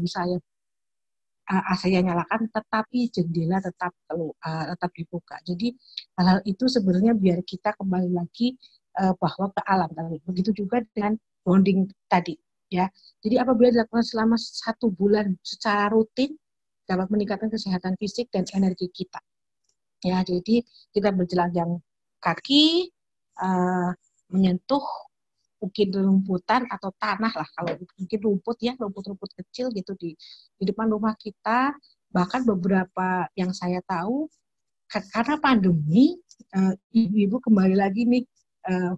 saya AC-nya nyalakan, tetapi jendela tetap dibuka. Jadi hal-hal itu sebenarnya biar kita kembali lagi bahwa ke alam tadi. Begitu juga dengan bonding tadi, ya. Jadi apabila dilakukan selama 1 bulan secara rutin, dapat meningkatkan kesehatan fisik dan energi kita. Ya, jadi kita berjalan kaki, menyentuh mungkin rumputan atau tanah lah, kalau mungkin rumput ya, rumput-rumput kecil gitu di depan rumah kita. Bahkan beberapa yang saya tahu karena pandemi, ibu-ibu kembali lagi nih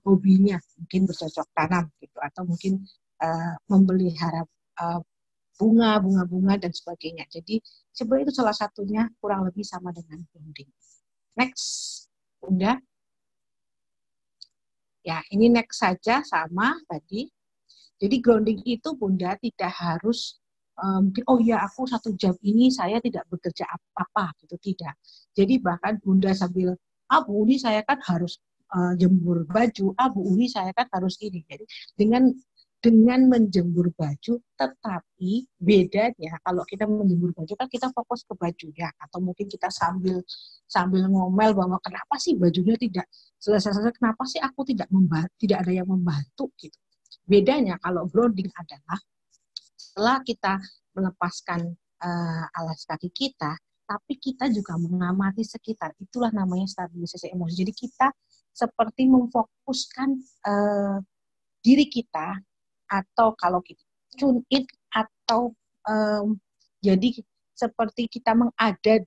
hobinya mungkin bercocok tanam gitu, atau mungkin memelihara bunga dan sebagainya. Jadi sebenarnya itu salah satunya kurang lebih sama dengan bonding. Next, Bunda. Ya, ini next saja sama tadi. Jadi grounding itu Bunda tidak harus mungkin oh ya aku 1 jam ini saya tidak bekerja apa-apa gitu, tidak. Jadi bahkan Bunda sambil Bu Uni saya kan harus jemur baju, Bu Uni saya kan harus ini. Jadi dengan menjemur baju, tetapi bedanya kalau kita menjemur baju kan kita fokus ke bajunya, atau mungkin kita sambil ngomel bahwa kenapa sih bajunya tidak selesai, kenapa sih aku tidak ada yang membantu gitu. Bedanya kalau grounding adalah setelah kita melepaskan alas kaki kita, tapi kita juga mengamati sekitar. Itulah namanya stabilisasi emosi. Jadi kita seperti memfokuskan diri kita, atau kalau kita tune in, atau jadi seperti kita mengada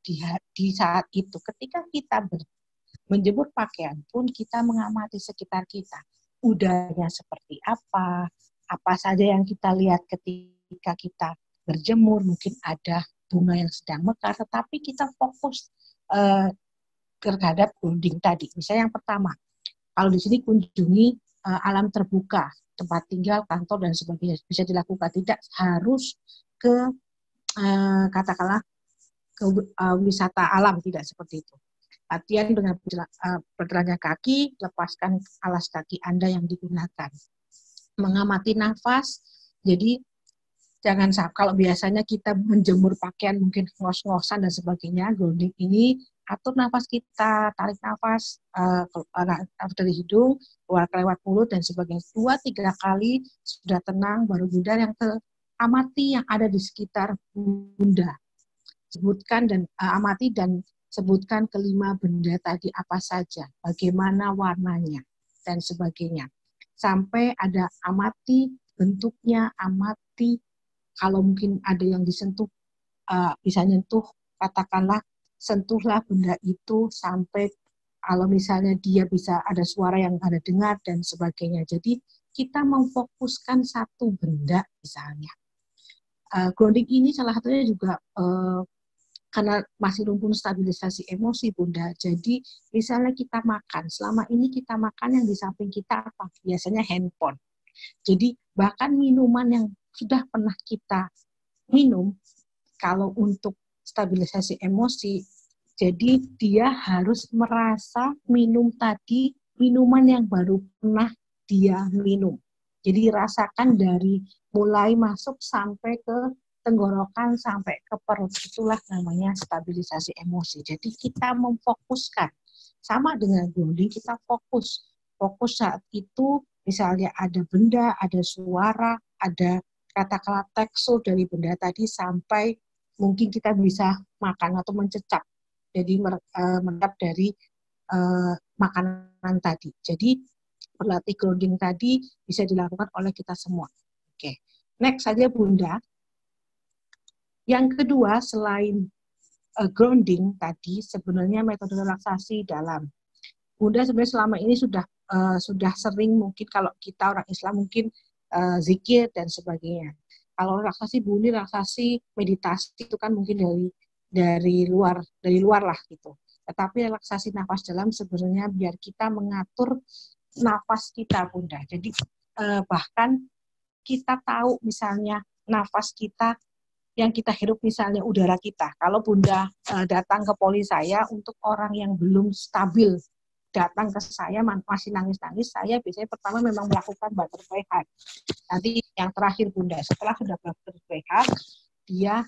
di saat itu. Ketika kita menjemur pakaian pun kita mengamati sekitar kita. Udaranya seperti apa saja yang kita lihat ketika kita berjemur, mungkin ada bunga yang sedang mekar, tetapi kita fokus terhadap grounding tadi. Misalnya yang pertama, kalau di sini kunjungi alam terbuka, tempat tinggal, kantor, dan sebagainya, bisa dilakukan. Tidak harus ke katakanlah ke wisata alam, tidak seperti itu. Latihan dengan berjalannya kaki, lepaskan alas kaki Anda yang digunakan. Mengamati nafas, jadi jangan kalau biasanya kita menjemur pakaian mungkin ngos-ngosan dan sebagainya, grounding ini atur nafas kita, tarik nafas dari hidung, keluar lewat mulut dan sebagainya. 2-3 kali sudah tenang, baru Bunda yang amati yang ada di sekitar Bunda. Sebutkan dan amati dan sebutkan kelima benda tadi apa saja, bagaimana warnanya dan sebagainya. Sampai ada amati bentuknya, amati kalau mungkin ada yang disentuh, bisa nyentuh, katakanlah sentuhlah benda itu sampai kalau misalnya dia bisa ada suara yang Anda dengar dan sebagainya. Jadi kita memfokuskan satu benda misalnya. Grounding ini salah satunya juga karena masih rumpun stabilisasi emosi Bunda. Jadi misalnya kita makan, selama ini kita makan yang di samping kita apa? Biasanya handphone. Jadi bahkan minuman yang sudah pernah kita minum, kalau untuk stabilisasi emosi, jadi dia harus merasa minum tadi minuman yang baru pernah dia minum. Jadi rasakan dari mulai masuk sampai ke tenggorokan sampai ke perut, itulah namanya stabilisasi emosi. Jadi kita memfokuskan, sama dengan grounding, kita fokus saat itu. Misalnya ada benda, ada suara, ada kata-kata tekstur dari benda tadi sampai mungkin kita bisa makan atau mencecap. Jadi menerap dari makanan tadi. Jadi berlatih grounding tadi bisa dilakukan oleh kita semua. Oke, next saja Bunda. Yang kedua selain grounding tadi, sebenarnya metode relaksasi dalam. Bunda sebenarnya selama ini sudah sering mungkin kalau kita orang Islam mungkin zikir dan sebagainya. Kalau relaksasi Bu, relaksasi meditasi itu kan mungkin dari luar lah gitu. Tetapi relaksasi nafas dalam sebenarnya biar kita mengatur nafas kita Bunda. Jadi bahkan kita tahu misalnya nafas kita yang kita hirup misalnya udara kita. Kalau Bunda datang ke poli saya untuk orang yang belum stabil, datang ke saya masih nangis-nangis, saya biasanya pertama memang melakukan butterfly heart. Nanti yang terakhir Bunda, setelah sudah butterfly heart, dia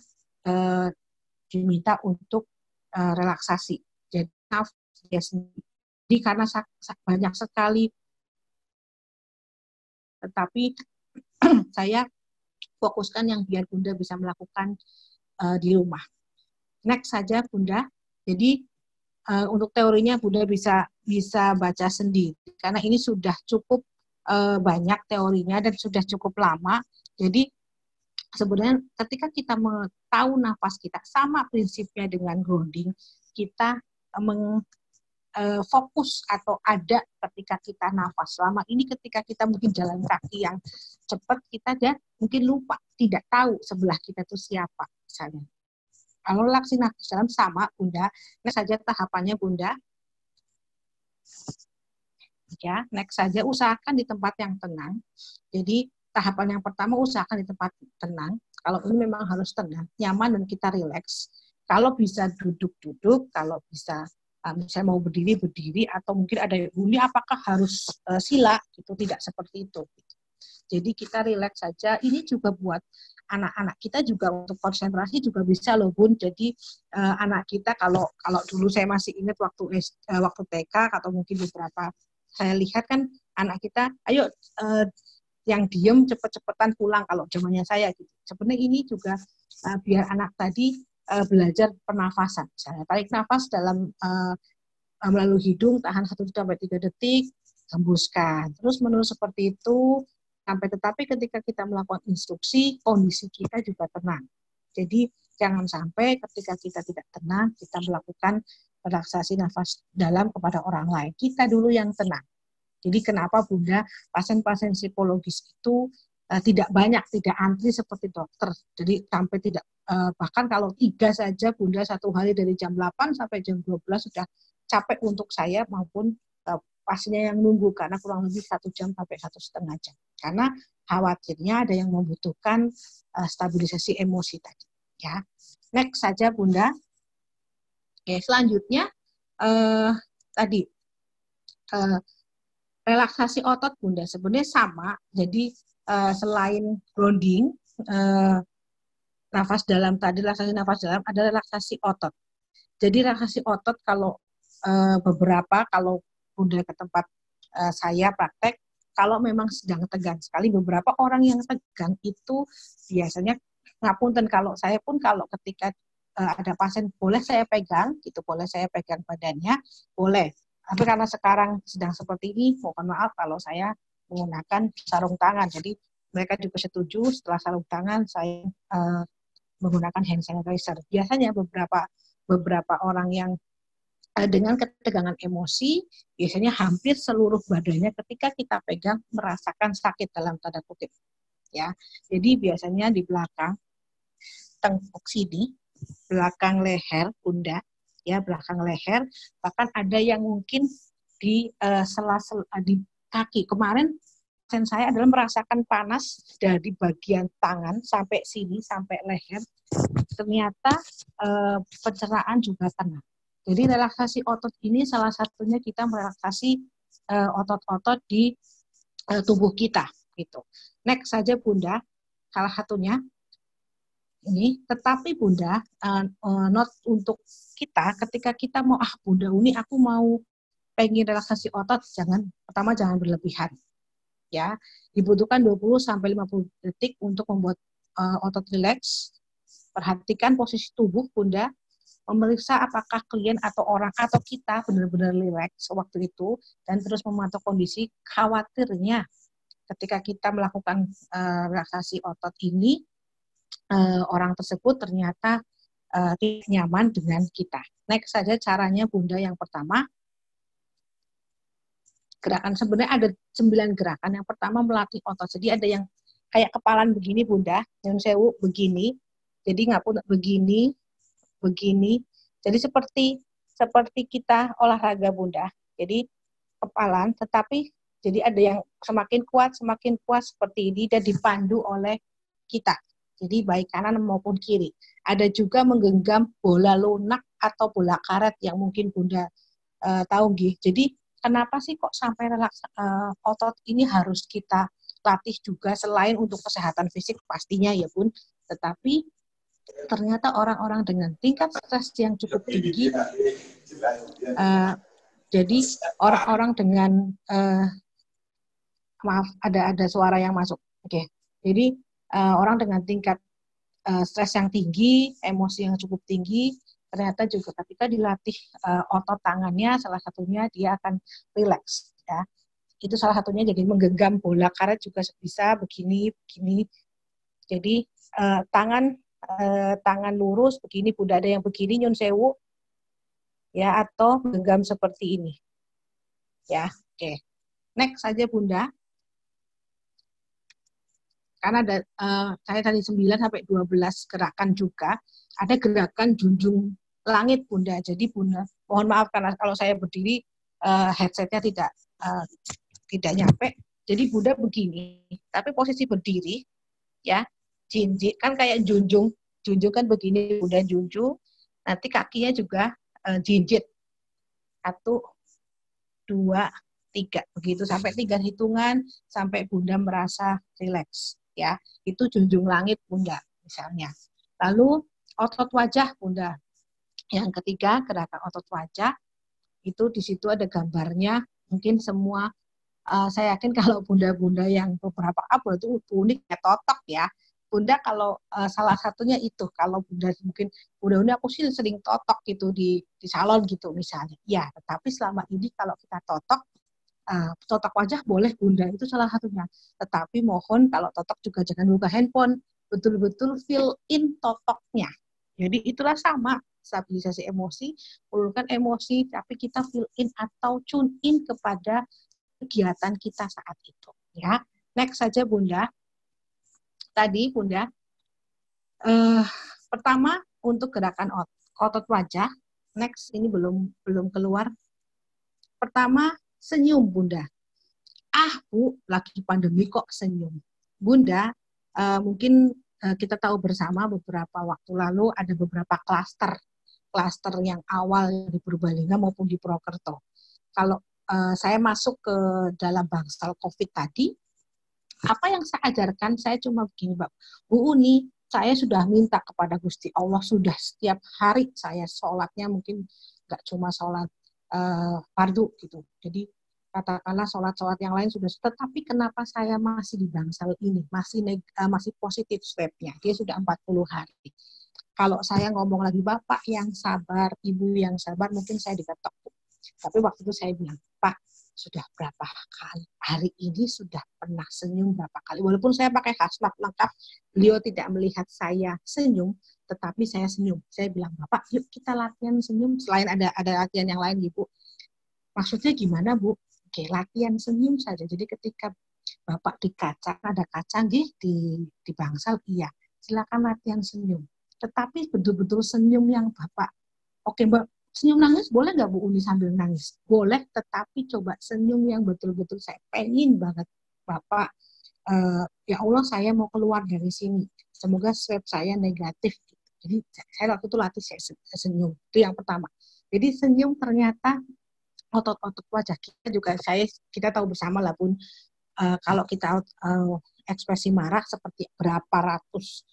diminta untuk relaksasi. Jadi nafas dia sendiri. Jadi karena banyak sekali, tetapi saya fokuskan yang biar Bunda bisa melakukan di rumah. Next saja Bunda. Jadi untuk teorinya Bunda bisa baca sendiri karena ini sudah cukup banyak teorinya dan sudah cukup lama. Jadi sebenarnya ketika kita tahu nafas kita sama prinsipnya dengan grounding, kita fokus atau ada ketika kita nafas. Selama ini ketika kita mungkin jalan kaki yang cepat, kita mungkin lupa, tidak tahu sebelah kita itu siapa misalnya. Kalau relaksi nafas dalam sama Bunda, next saja tahapannya Bunda. Ya, next saja usahakan di tempat yang tenang. Jadi tahapan yang pertama usahakan di tempat tenang. Kalau ini memang harus tenang, nyaman dan kita rileks. Kalau bisa duduk-duduk, kalau bisa misalnya mau berdiri, atau mungkin ada yang bunyi apakah harus sila, itu tidak seperti itu. Jadi kita rileks saja. Ini juga buat anak-anak kita juga untuk konsentrasi juga bisa loh Bun. Jadi anak kita kalau dulu saya masih ingat waktu TK atau mungkin beberapa saya lihat kan anak kita, ayo yang diem cepet-cepetan pulang kalau zamannya saya gitu. Sebenarnya ini juga biar anak tadi belajar pernafasan. Misalnya tarik nafas dalam melalui hidung, tahan 1-3 detik, hembuskan. Terus menerus seperti itu tetapi ketika kita melakukan instruksi, kondisi kita juga tenang. Jadi jangan sampai ketika kita tidak tenang, kita melakukan relaksasi nafas dalam kepada orang lain. Kita dulu yang tenang. Jadi kenapa Bunda pasien-pasien psikologis itu tidak banyak, tidak antri seperti dokter. Jadi sampai tidak bahkan kalau 3 saja Bunda satu hari dari jam 8 sampai jam 12 sudah capek untuk saya maupun pasiennya yang nunggu karena kurang lebih 1 jam sampai 1,5 jam. Karena khawatirnya ada yang membutuhkan stabilisasi emosi tadi. Ya, next saja Bunda. Oke, selanjutnya tadi relaksasi otot Bunda sebenarnya sama. Jadi selain grounding, nafas dalam tadi relaksasi nafas dalam ada relaksasi otot. Jadi relaksasi otot kalau beberapa kalau Bunda ke tempat saya praktek, kalau memang sedang tegang sekali, beberapa orang yang tegang itu biasanya ngapunten kalau saya pun kalau ketika ada pasien boleh saya pegang, gitu boleh saya pegang badannya, boleh. Tapi karena sekarang sedang seperti ini, mohon maaf kalau saya menggunakan sarung tangan. Jadi mereka juga setuju setelah sarung tangan saya menggunakan hand sanitizer. Biasanya beberapa orang yang dengan ketegangan emosi, biasanya hampir seluruh badannya ketika kita pegang merasakan sakit dalam tanda kutip. Ya, jadi biasanya di belakang tengkuk sini, belakang leher Bunda, ya belakang leher, bahkan ada yang mungkin di sela-sela di kaki. Kemarin pasien saya adalah merasakan panas dari bagian tangan sampai sini, sampai leher. Ternyata pencernaan juga tenang. Jadi relaksasi otot ini salah satunya kita merelaksasi otot-otot di tubuh kita gitu. Next saja Bunda, salah satunya ini. Tetapi Bunda, not untuk kita ketika kita mau Bunda ini aku mau pengen relaksasi otot, pertama jangan berlebihan. Ya, dibutuhkan 20-50 detik untuk membuat otot rileks. Perhatikan posisi tubuh Bunda. Memeriksa apakah klien atau orang atau kita benar-benar rileks waktu itu dan terus memantau kondisi. Khawatirnya ketika kita melakukan relaksasi otot ini orang tersebut ternyata tidak nyaman dengan kita. Next saja caranya Bunda. Yang pertama, gerakan sebenarnya ada 9 gerakan. Yang pertama melatih otot. Jadi ada yang kayak kepalan begini Bunda, yang sewu begini. Jadi nggak pun begini. Jadi seperti kita olahraga Bunda. Jadi kepalan, tetapi jadi ada yang semakin kuat seperti ini dan dipandu oleh kita. Jadi baik kanan maupun kiri. Ada juga menggenggam bola lunak atau bola karet yang mungkin Bunda tahu gitu. Jadi kenapa sih kok sampai otot ini harus kita latih juga selain untuk kesehatan fisik pastinya ya Bun, tetapi ternyata orang-orang dengan tingkat stres yang cukup tinggi, jadi orang-orang dengan maaf, ada suara yang masuk. Oke. Jadi orang dengan tingkat stres yang tinggi, emosi yang cukup tinggi, ternyata juga ketika dilatih otot tangannya, salah satunya dia akan rileks. Ya. Itu salah satunya, jadi menggenggam bola karet juga bisa begini. Jadi tangan lurus begini, Bunda, ada yang begini nyun sewu, ya, atau menggenggam seperti ini. Ya, oke. Next saja Bunda. Karena ada saya tadi 9 sampai 12 gerakan juga, ada gerakan junjung langit Bunda. Jadi Bunda, mohon maaf karena kalau saya berdiri headsetnya tidak nyampe. Jadi Bunda begini, tapi posisi berdiri ya, jinjit kan kayak junjung kan begini Bunda, junjung. Nanti kakinya juga jinjit. 1, 2, 3 begitu sampai 3 hitungan sampai Bunda merasa rileks. Ya, itu junjung langit Bunda misalnya. Lalu otot wajah Bunda. Yang ketiga, gerakan otot wajah. Itu di situ ada gambarnya. Mungkin semua saya yakin kalau bunda-bunda yang beberapa upload itu unik ya, totok ya. Bunda kalau salah satunya itu, kalau Bunda mungkin Bunda aku sih sering totok gitu di salon gitu misalnya. Ya, tetapi selama ini kalau kita totok wajah boleh Bunda, itu salah satunya. Tetapi mohon kalau totok juga jangan buka handphone, betul-betul fill in totoknya. Jadi itulah sama, stabilisasi emosi, menurunkan emosi, tapi kita fill in atau tune in kepada kegiatan kita saat itu. Ya, next saja Bunda. Tadi Bunda, pertama untuk gerakan otot wajah, next ini belum keluar. Pertama, senyum Bunda. Bu, lagi pandemi kok senyum. Bunda, mungkin kita tahu bersama beberapa waktu lalu ada beberapa klaster yang awal di Purbalingga maupun di Purwokerto. Kalau saya masuk ke dalam bangsal COVID tadi, apa yang saya ajarkan, saya cuma begini, Bu Uni, saya sudah minta kepada Gusti Allah, sudah setiap hari saya sholatnya mungkin nggak cuma sholat fardu gitu. Jadi katakanlah sholat-sholat yang lain sudah, tetapi kenapa saya masih di bangsal ini, masih positif swabnya, dia sudah 40 hari. Kalau saya ngomong lagi, Bapak yang sabar, Ibu yang sabar, mungkin saya diketok. Tapi waktu itu saya bilang, Pak, sudah berapa kali, hari ini sudah pernah senyum berapa kali, walaupun saya pakai hazmat lengkap, beliau tidak melihat saya senyum, tetapi saya senyum. Saya bilang, Bapak, yuk kita latihan senyum, selain ada latihan yang lain, Ibu. Maksudnya gimana, Bu? Oke, latihan senyum saja. Jadi ketika Bapak di kaca, ada kaca di bangsal, iya, silakan latihan senyum. Tetapi betul-betul senyum yang Bapak, oke Mbak, senyum nangis boleh nggak Bu Uni sambil nangis? Boleh, tetapi coba senyum yang betul-betul saya pengen banget Bapak, ya Allah saya mau keluar dari sini, semoga swab saya negatif. Jadi saya waktu itu latih saya senyum, itu yang pertama. Jadi senyum ternyata otot-otot wajah kita juga kita tahu bersama lah Bun, kalau kita ekspresi marah seperti berapa ratus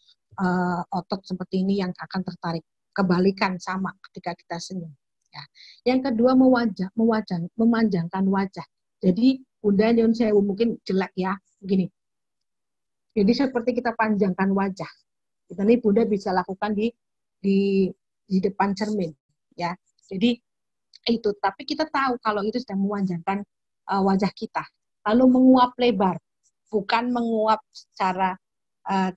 otot seperti ini yang akan tertarik, kebalikan sama ketika kita senyum. Ya. Yang kedua, memanjangkan wajah. Jadi Bunda Nyun Sewu mungkin jelek ya, begini. Jadi seperti kita panjangkan wajah. Ini Bunda bisa lakukan di depan cermin, ya. Jadi itu, tapi kita tahu kalau itu sudah memanjangkan wajah kita. Lalu menguap lebar, bukan menguap secara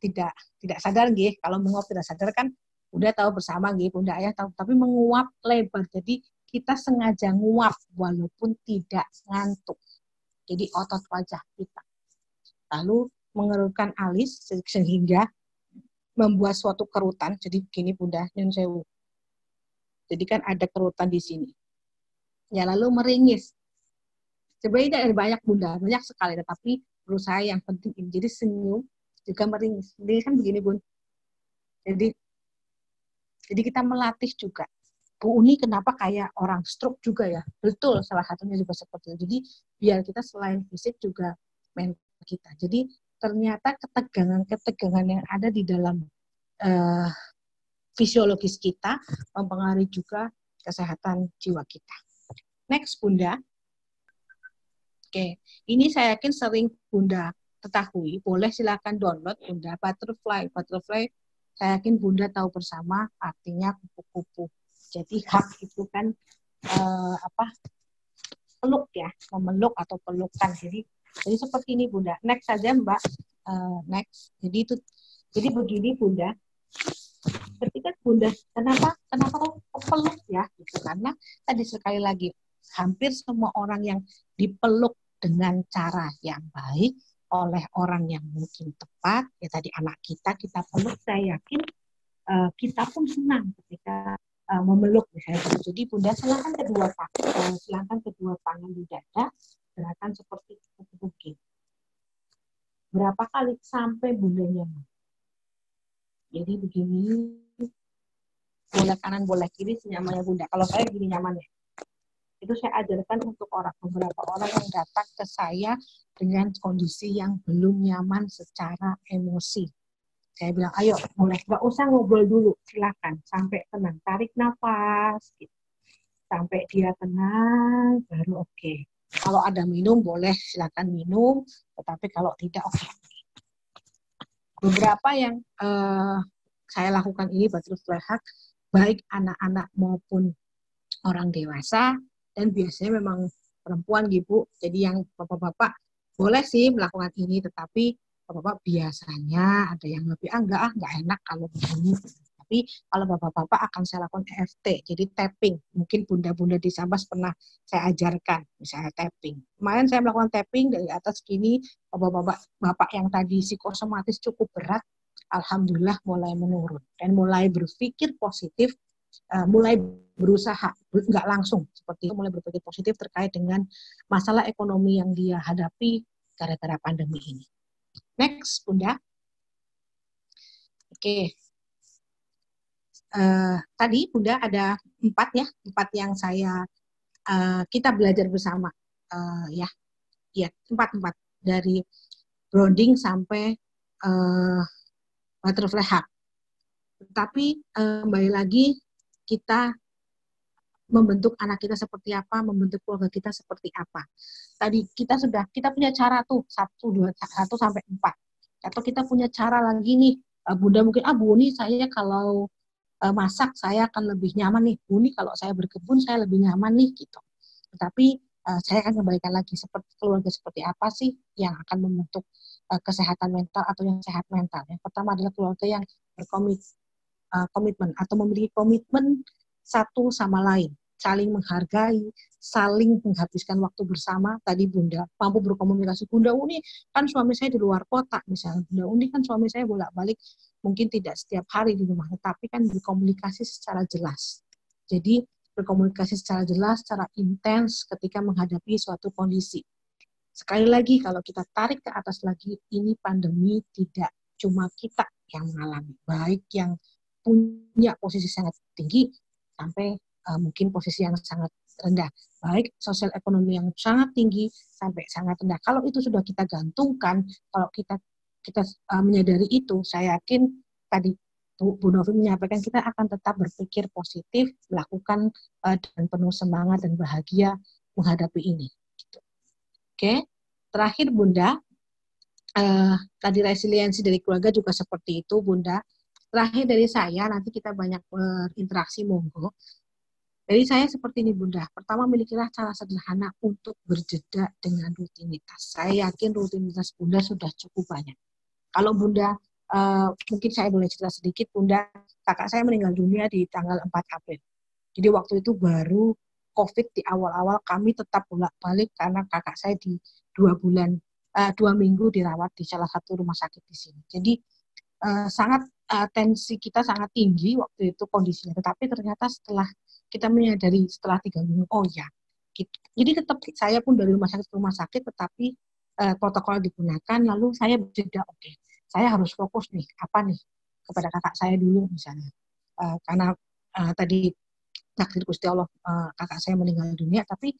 tidak sadar nggih. Kalau menguap tidak sadar kan udah tahu bersama nggih, Bunda Ayah tahu, tapi menguap lebar. Jadi kita sengaja nguap walaupun tidak ngantuk. Jadi otot wajah kita. Lalu mengerutkan alis sehingga membuat suatu kerutan. Jadi begini Bunda Nyun Sewu. Jadi kan ada kerutan di sini. Ya, lalu meringis. Sebenarnya ada banyak Bunda, banyak sekali, tetapi menurut saya yang penting ini. Jadi senyum juga meringis. Jadi kan begini Bun. Jadi kita melatih juga. Bu Uni kenapa kayak orang stroke juga ya? Betul, salah satunya juga seperti itu. Jadi biar kita selain fisik juga mental kita. Jadi ternyata ketegangan yang ada di dalam fisiologis kita, mempengaruhi juga kesehatan jiwa kita. Next, Bunda. Oke, ini saya yakin sering Bunda ketahui. Boleh silakan download Bunda Butterfly. Butterfly, saya yakin Bunda tahu bersama artinya kupu-kupu. Jadi hug itu kan peluk ya, memeluk atau pelukan. Jadi seperti ini Bunda. Next saja Mbak. Next. Jadi begini Bunda. Ketika Bunda, kenapa peluk ya? Gitu. Karena tadi sekali lagi hampir semua orang yang dipeluk dengan cara yang baik oleh orang yang mungkin tepat, ya tadi anak kita peluk, saya yakin kita pun senang ketika memeluk misalnya. Jadi Bunda silakan kedua tangan di dada, gerakan seperti kupu-kupu. Berapa kali sampai Bunda nyaman. Jadi begini, boleh kanan boleh kiri senyamannya Bunda. Kalau saya gini nyamannya. Itu saya ajarkan untuk beberapa orang yang datang ke saya dengan kondisi yang belum nyaman secara emosi. Saya bilang, ayo mulai, nggak usah ngobrol dulu, silakan sampai tenang, tarik nafas, gitu. Sampai dia tenang, baru oke. Kalau ada minum boleh silakan minum, tetapi kalau tidak oke. Beberapa yang saya lakukan ini butterfly hug, baik anak-anak maupun orang dewasa, dan biasanya memang perempuan gitu. Jadi yang bapak-bapak boleh sih melakukan ini, tetapi bapak-bapak biasanya ada yang lebih enggak enak kalau begini. Tapi kalau bapak-bapak akan saya lakukan EFT, jadi tapping. Mungkin bunda-bunda di Sambas pernah saya ajarkan, misalnya tapping. Kemarin saya melakukan tapping dari atas gini, bapak yang tadi psikosomatis cukup berat, alhamdulillah mulai menurun dan mulai berpikir positif, mulai berusaha, nggak langsung seperti itu, mulai berpikir positif terkait dengan masalah ekonomi yang dia hadapi gara-gara pandemi ini. Next, Bunda. Oke. Tadi Bunda ada 4 yang kita belajar bersama, ya 4 dari grounding sampai butterfly hug. Tapi kembali lagi, kita membentuk anak kita seperti apa, membentuk keluarga kita seperti apa. Tadi kita punya cara tuh 1 sampai 4. Atau kita punya cara lagi nih, Bunda mungkin, Bu nih saya kalau masak saya akan lebih nyaman nih, Bu nih kalau saya berkebun saya lebih nyaman nih gitu. Tetapi saya akan kembalikan lagi, seperti keluarga seperti apa sih yang akan membentuk kesehatan mental atau yang sehat mental. Yang pertama adalah keluarga yang berkomitmen atau memiliki komitmen satu sama lain, saling menghargai, saling menghabiskan waktu bersama. Tadi Bunda mampu berkomunikasi. Bunda Uni kan suami saya di luar kota misalnya. Bunda Uni kan suami saya bolak-balik mungkin tidak setiap hari di rumah, tapi kan berkomunikasi secara jelas. Jadi berkomunikasi secara jelas, secara intens ketika menghadapi suatu kondisi. Sekali lagi kalau kita tarik ke atas lagi, ini pandemi tidak cuma kita yang mengalami, baik yang punya posisi sangat tinggi sampai mungkin posisi yang sangat rendah, baik sosial ekonomi yang sangat tinggi sampai sangat rendah. Kalau itu sudah kita gantungkan, kalau kita menyadari itu, saya yakin tadi Bu Novi menyampaikan kita akan tetap berpikir positif, melakukan dengan penuh semangat dan bahagia menghadapi ini. Gitu. Oke, terakhir Bunda, tadi resiliensi dari keluarga juga seperti itu Bunda. Terakhir dari saya, nanti kita banyak berinteraksi monggo. Dari saya seperti ini Bunda. Pertama, milikilah cara sederhana untuk berjeda dengan rutinitas. Saya yakin rutinitas Bunda sudah cukup banyak. Kalau Bunda, mungkin saya boleh cerita sedikit Bunda, kakak saya meninggal dunia di tanggal 4 April. Jadi waktu itu baru COVID di awal-awal, kami tetap bolak-balik karena kakak saya di 2 minggu dirawat di salah satu rumah sakit di sini. Jadi sangat tensi kita sangat tinggi waktu itu kondisinya, tetapi ternyata setelah kita menyadari setelah 3 minggu, oh ya, gitu. Jadi tetap saya pun dari rumah sakit ke rumah sakit, tetapi protokol digunakan, lalu saya berjeda, oke, saya harus fokus nih, apa nih, kepada kakak saya dulu misalnya, karena tadi takdir Gusti Allah kakak saya meninggal dunia, tapi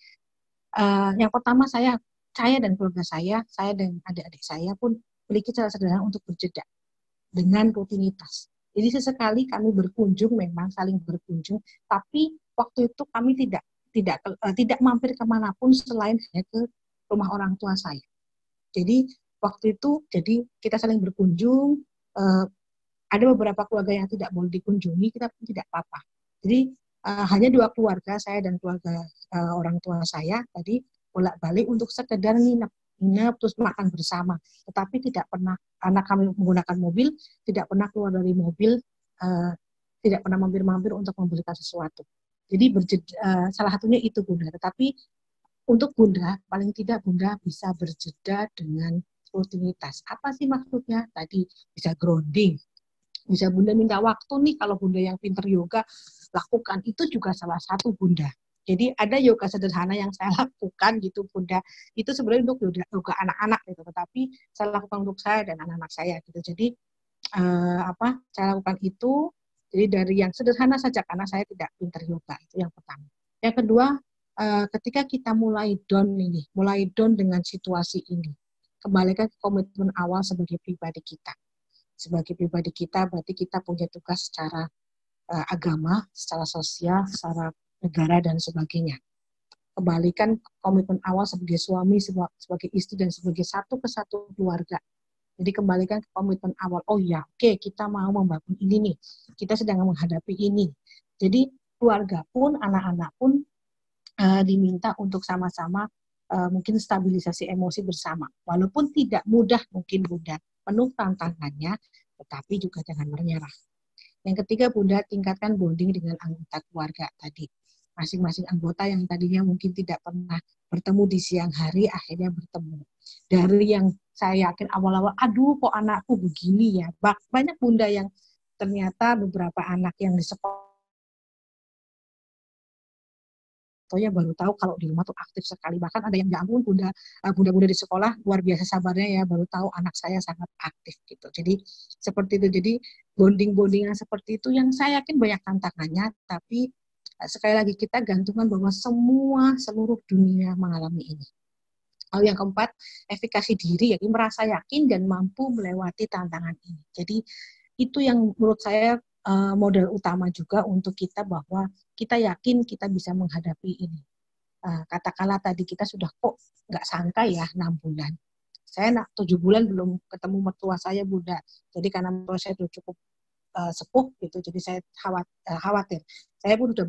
yang pertama saya dan keluarga saya dan adik-adik saya pun memiliki cara sederhana untuk berjeda dengan rutinitas. Jadi sesekali kami berkunjung, memang saling berkunjung, tapi waktu itu kami tidak mampir kemanapun selain hanya ke rumah orang tua saya. Jadi waktu itu, jadi kita saling berkunjung. Ada beberapa keluarga yang tidak boleh dikunjungi, kita pun tidak apa-apa. Jadi hanya dua keluarga, saya dan keluarga orang tua saya tadi bolak-balik untuk sekedar nginep terus makan bersama. Tetapi tidak pernah, karena kami menggunakan mobil, tidak pernah keluar dari mobil, uh, tidak pernah mampir-mampir untuk membelikan sesuatu. Jadi salah satunya itu Bunda. Tetapi untuk Bunda, paling tidak Bunda bisa berjeda dengan rutinitas. Apa sih maksudnya? Tadi bisa grounding, bisa Bunda minta waktu nih, kalau Bunda yang pinter yoga, lakukan. Itu juga salah satu Bunda. Jadi ada yoga sederhana yang saya lakukan gitu Bunda. Itu sebenarnya untuk yoga anak-anak gitu, tetapi saya lakukan untuk saya dan anak-anak saya gitu. Jadi saya lakukan itu. Jadi dari yang sederhana saja karena saya tidak pinter yoga, itu yang pertama. Yang kedua, ketika kita mulai down dengan situasi ini, kembalikan ke komitmen awal sebagai pribadi kita. Sebagai pribadi kita, berarti kita punya tugas secara agama, secara sosial, secara negara, dan sebagainya. Kembalikan komitmen awal sebagai suami, sebagai istri, dan sebagai satu kesatuan keluarga. Jadi kembalikan ke komitmen awal. Oh ya, oke, kita mau membangun ini nih. Kita sedang menghadapi ini. Jadi keluarga pun, anak-anak pun diminta untuk sama-sama mungkin stabilisasi emosi bersama. Walaupun tidak mudah mungkin Bunda, penuh tantangannya, tetapi juga jangan menyerah. Yang ketiga Bunda, tingkatkan bonding dengan anggota keluarga tadi. Masing-masing anggota yang tadinya mungkin tidak pernah bertemu di siang hari, akhirnya bertemu. Dari yang saya yakin awal-awal, aduh kok anakku begini ya. Banyak Bunda yang ternyata beberapa anak yang di sekolah ya baru tahu kalau di rumah tuh aktif sekali. Bahkan ada yang, ya ampun bunda-bunda di sekolah luar biasa sabarnya ya, baru tahu anak saya sangat aktif gitu. Jadi seperti itu. Jadi bonding-bonding yang seperti itu yang saya yakin banyak tantangannya, tapi sekali lagi kita gantungkan bahwa seluruh dunia mengalami ini. Lalu yang keempat, efikasi diri, yaitu merasa yakin dan mampu melewati tantangan ini. Jadi itu yang menurut saya modal utama juga untuk kita, bahwa kita yakin kita bisa menghadapi ini. Katakanlah tadi kita sudah kok nggak sangka ya 6 bulan. Saya 7 bulan belum ketemu mertua saya Bunda. Jadi karena mertua saya sudah cukup sepuh gitu, jadi saya khawatir. Saya pun sudah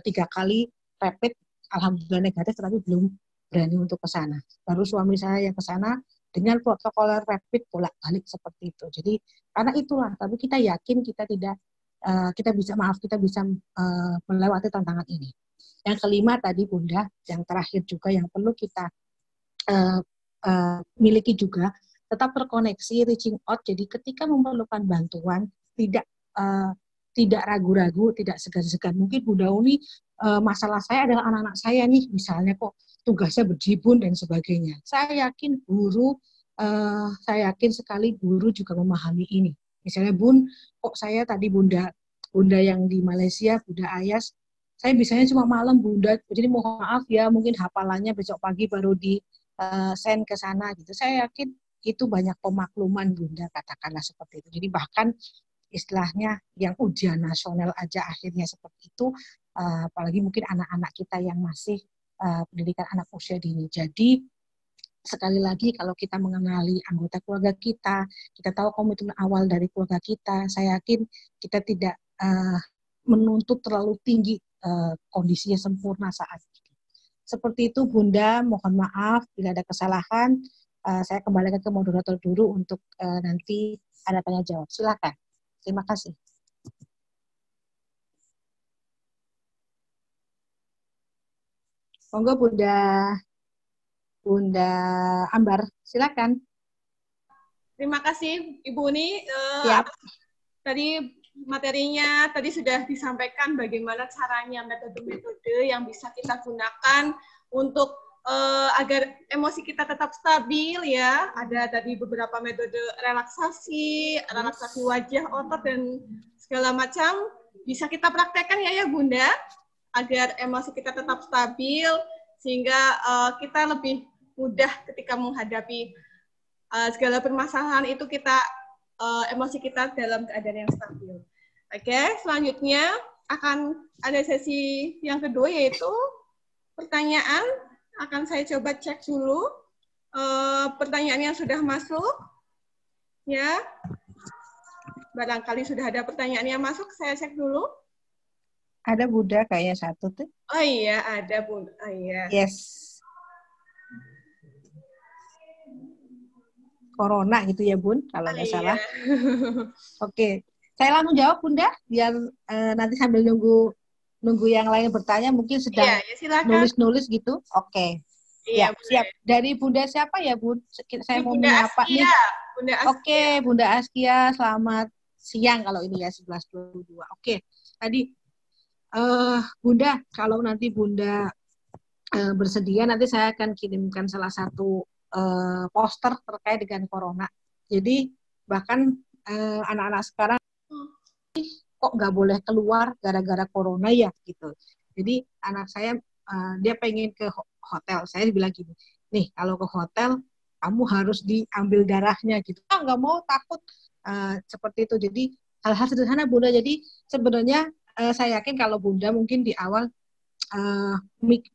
3 kali rapid, alhamdulillah negatif, tetapi belum berani untuk ke sana. Baru suami saya yang ke sana dengan protokol rapid bolak-balik seperti itu. Jadi karena itulah, tapi kita yakin kita bisa melewati tantangan ini. Yang kelima tadi Bunda, yang terakhir juga yang perlu kita miliki juga, tetap terkoneksi, reaching out. Jadi ketika memerlukan bantuan, tidak ragu-ragu, tidak segan-segan. Mungkin Bunda Uni, masalah saya adalah anak-anak saya nih, misalnya kok tugasnya berjibun dan sebagainya. Saya yakin sekali guru juga memahami ini. Misalnya Bun, kok saya tadi Bunda yang di Malaysia, Bunda Ayas, saya bisanya cuma malam Bunda, jadi mohon maaf ya, mungkin hafalannya besok pagi baru di send ke sana gitu. Saya yakin itu banyak pemakluman Bunda, katakanlah seperti itu. Jadi bahkan istilahnya yang ujian nasional aja akhirnya seperti itu, apalagi mungkin anak-anak kita yang masih pendidikan anak usia dini. Jadi sekali lagi kalau kita mengenali anggota keluarga kita tahu komitmen awal dari keluarga kita, saya yakin kita tidak menuntut terlalu tinggi kondisinya sempurna saat ini. Seperti itu Bunda, mohon maaf bila ada kesalahan. Saya kembalikan ke moderator dulu untuk nanti ada tanya jawab. Silakan. Terima kasih. Monggo Bunda Ambar, silakan. Terima kasih Ibu Uni. Siap. Tadi materinya tadi sudah disampaikan bagaimana caranya, metode-metode yang bisa kita gunakan untuk agar emosi kita tetap stabil ya. Ada tadi beberapa metode relaksasi wajah, otot, dan segala macam. Bisa kita praktekkan ya Bunda, agar emosi kita tetap stabil, sehingga kita lebih mudah ketika menghadapi segala permasalahan itu kita emosi kita dalam keadaan yang stabil. Oke, selanjutnya akan ada sesi yang kedua, yaitu pertanyaan. Akan saya coba cek dulu pertanyaan yang sudah masuk. Ya, barangkali sudah ada pertanyaan yang masuk, saya cek dulu. Ada Bunda kayak satu tuh. Oh iya, ada Bun. Oh iya. Yes. Corona gitu ya Bun, kalau nggak salah. Oke, saya langsung jawab Bunda, biar nanti sambil nunggu yang lain bertanya, mungkin sedang nulis-nulis gitu. Oke. Iya, ya, siap. Dari Bunda siapa ya Bun? Saya mau Bunda menyapa Askia. nih. Bunda Askia. Oke, Bunda Askia, selamat siang kalau ini ya 11.22. Oke, tadi Bunda, kalau nanti Bunda bersedia, nanti saya akan kirimkan salah satu poster terkait dengan corona. Jadi bahkan anak-anak sekarang kok nggak boleh keluar gara-gara corona ya gitu. Jadi anak saya dia pengen ke hotel. Saya bilang gini, nih kalau ke hotel kamu harus diambil darahnya gitu. Nggak mau, takut seperti itu. Jadi hal-hal sederhana Bunda. Jadi sebenarnya saya yakin kalau Bunda mungkin di awal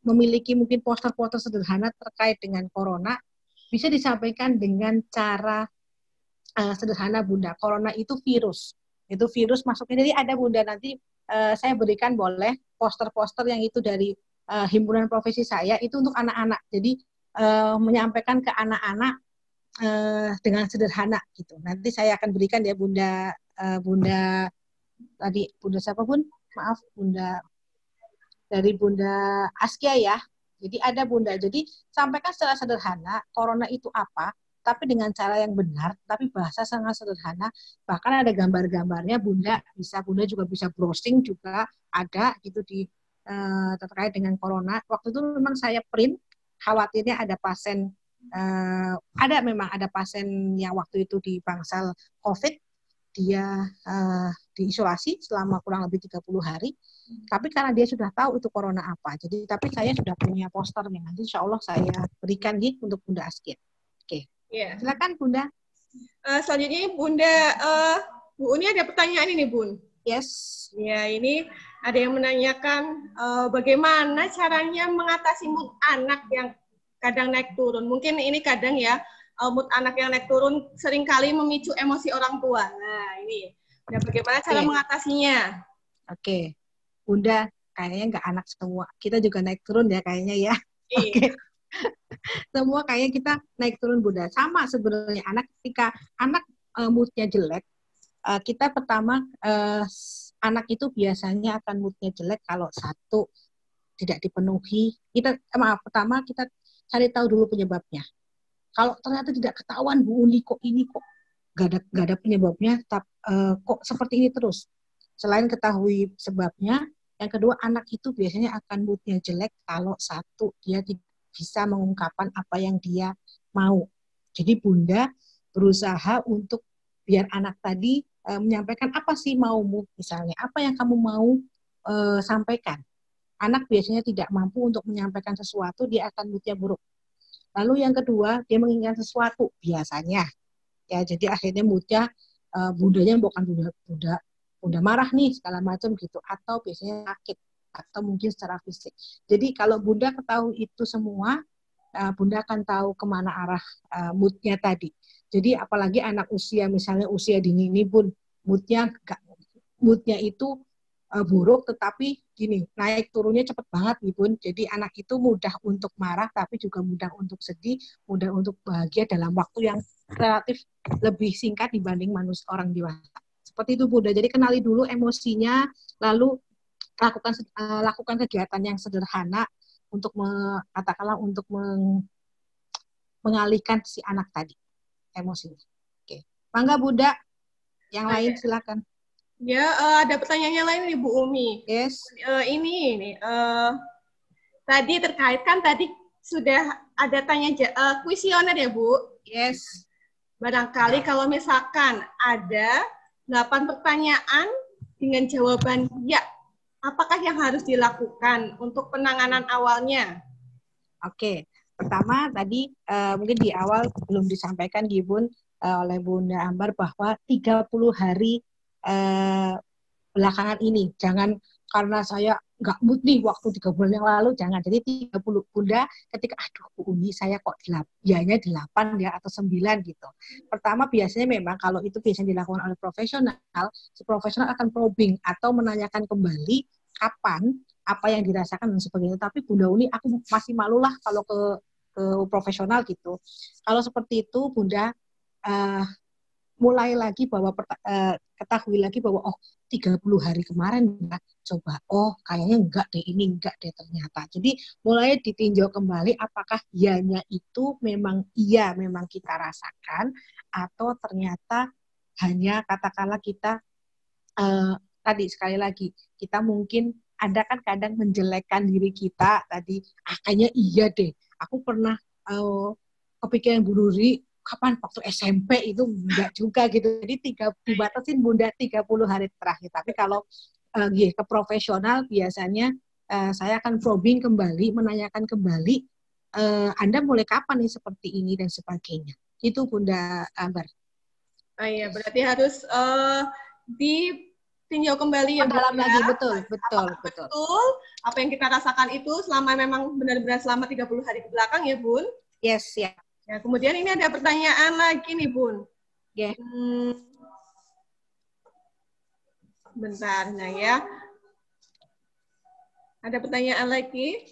memiliki mungkin poster-poster sederhana terkait dengan corona, bisa disampaikan dengan cara sederhana Bunda. Corona itu virus masuknya. Jadi ada Bunda, nanti saya berikan boleh poster-poster yang itu dari himpunan profesi saya, itu untuk anak-anak. Jadi menyampaikan ke anak-anak dengan sederhana gitu. Nanti saya akan berikan ya Bunda, Bunda tadi Bunda siapa Bun? Maaf Bunda, dari Bunda Askia ya. Jadi ada Bunda. Jadi sampaikan secara sederhana corona itu apa, tapi dengan cara yang benar, tapi bahasa sangat sederhana. Bahkan ada gambar-gambarnya Bunda juga bisa browsing juga ada gitu di terkait dengan corona. Waktu itu memang saya print, khawatirnya ada pasien memang ada pasien yang waktu itu di bangsal COVID, dia diisolasi selama kurang lebih 30 hari. Tapi karena dia sudah tahu itu corona apa. Jadi tapi saya sudah punya posternya. Nanti insya Allah saya berikan untuk Bunda Askia. Oke. Yeah. Silakan Bunda. Selanjutnya Bunda, Bu Uni ada pertanyaan ini Bun. Yes. Ya, ini ada yang menanyakan bagaimana caranya mengatasi mood anak yang kadang naik turun. Mungkin ini kadang ya, mood anak yang naik turun seringkali memicu emosi orang tua. Nah, ini. Nah, bagaimana cara mengatasinya? Oke. Bunda, kayaknya nggak anak semua. Kita juga naik turun ya kayaknya ya. Iya. Oke. Semua kayaknya kita naik turun Bunda. Sama sebenarnya anak, ketika anak moodnya jelek, kita pertama anak itu biasanya akan moodnya jelek kalau satu tidak dipenuhi. Pertama kita cari tahu dulu penyebabnya. Kalau ternyata tidak ketahuan Bu Uni kok ini kok gak ada penyebabnya, kok seperti ini terus. Selain ketahui sebabnya, yang kedua anak itu biasanya akan moodnya jelek kalau satu dia tidak bisa mengungkapkan apa yang dia mau. Jadi Bunda berusaha untuk biar anak tadi menyampaikan apa sih maumu, misalnya apa yang kamu mau sampaikan. Anak biasanya tidak mampu untuk menyampaikan sesuatu, dia akan moodnya buruk. Lalu yang kedua dia menginginkan sesuatu biasanya, ya jadi akhirnya moodnya bundanya bukan Bunda marah nih segala macam gitu, atau biasanya sakit atau mungkin secara fisik. Jadi kalau Bunda ketahui itu semua, Bunda akan tahu kemana arah moodnya tadi. Jadi apalagi anak usia misalnya usia dini ini Bun, moodnya itu buruk, tetapi gini naik turunnya cepat banget nih Bun. Jadi anak itu mudah untuk marah, tapi juga mudah untuk sedih, mudah untuk bahagia dalam waktu yang relatif lebih singkat dibanding manusia orang dewasa. Seperti itu Bunda. Jadi kenali dulu emosinya, lalu lakukan kegiatan yang sederhana untuk katakanlah untuk mengalihkan si anak tadi emosinya. Oke. Mangga Bunda. Yang lain silakan. Ya, ada pertanyaan yang lain nih Bu Umi. Yes. Ini tadi terkait kan tadi sudah ada kuesioner ya Bu. Yes. Barangkali kalau misalkan ada 8 pertanyaan dengan jawaban ya, apakah yang harus dilakukan untuk penanganan awalnya? Oke, pertama tadi mungkin di awal belum disampaikan Gibun, oleh Bunda Ambar bahwa 30 hari eh, belakangan ini. Jangan karena saya nggak mood nih waktu 3 bulan yang lalu, jangan. Jadi 30 Bunda ketika, aduh Bu Uni saya kok yanya 8 ya atau 9 gitu. Pertama biasanya memang kalau itu biasanya dilakukan oleh profesional, si profesional akan probing atau menanyakan kembali kapan, apa yang dirasakan dan sebagainya. Tapi Bunda Uni aku masih malu lah kalau ke profesional gitu. Kalau seperti itu Bunda mulai lagi bahwa ketahui lagi bahwa oh 30 hari kemarin ya, coba oh kayaknya enggak deh ternyata. Jadi mulai ditinjau kembali apakah ianya itu memang memang kita rasakan atau ternyata hanya katakanlah kita tadi sekali lagi kita mungkin ada kan kadang menjelekkan diri kita tadi kayaknya iya deh aku pernah kepikiran bunuh diri kapan waktu SMP itu enggak juga gitu. Jadi dibatasin Bunda 30 hari terakhir. Tapi kalau ke profesional biasanya saya akan probing kembali, menanyakan kembali Anda mulai kapan nih seperti ini dan sebagainya. Itu Bunda Ambar. Oh iya, berarti harus ditinjau kembali ya dalam Bunda. Lagi betul. Betul apa yang kita rasakan itu selama memang benar-benar selama 30 hari ke belakang ya Bun. Yes, ya. Ya, kemudian ini ada pertanyaan lagi nih, Bun. Yeah. Bentar, nah ya. Ada pertanyaan lagi?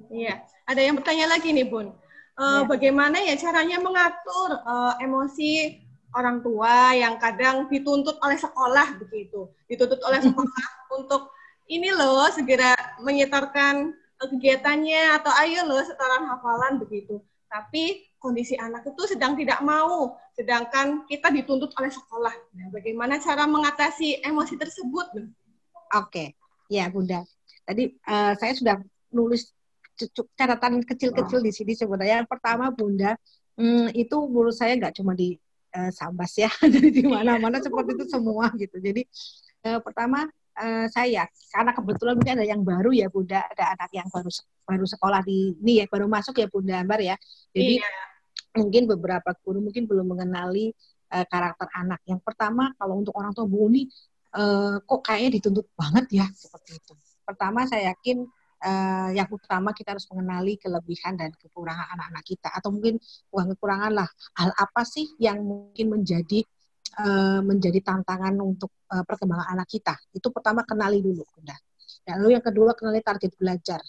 Iya, ada yang bertanya lagi nih, Bun. Bagaimana ya caranya mengatur emosi orang tua yang kadang dituntut oleh sekolah begitu, dituntut oleh sekolah untuk ini loh segera menyetorkan kegiatannya atau ayo loh setoran hafalan begitu. Tapi kondisi anak itu sedang tidak mau, sedangkan kita dituntut oleh sekolah. Nah, bagaimana cara mengatasi emosi tersebut? Oke, ya Bunda. Tadi saya sudah nulis catatan kecil-kecil di sini sebenarnya. Yang pertama Bunda, itu menurut saya nggak cuma di Sambas ya, jadi di mana-mana seperti itu semua gitu. Jadi pertama saya karena kebetulan mungkin ada yang baru ya Bunda, ada anak yang baru sekolah di ini ya, baru masuk ya Bunda Ambar ya. Jadi mungkin beberapa guru mungkin belum mengenali karakter anak. Yang pertama kalau untuk orang tua Bu Uni kok kayaknya dituntut banget ya seperti itu. Pertama saya yakin yang utama kita harus mengenali kelebihan dan kekurangan anak-anak kita, atau mungkin bukan kekurangan lah, hal apa sih yang mungkin menjadi tantangan untuk perkembangan anak kita. Itu pertama kenali dulu Bunda. Lalu yang kedua kenali target belajar.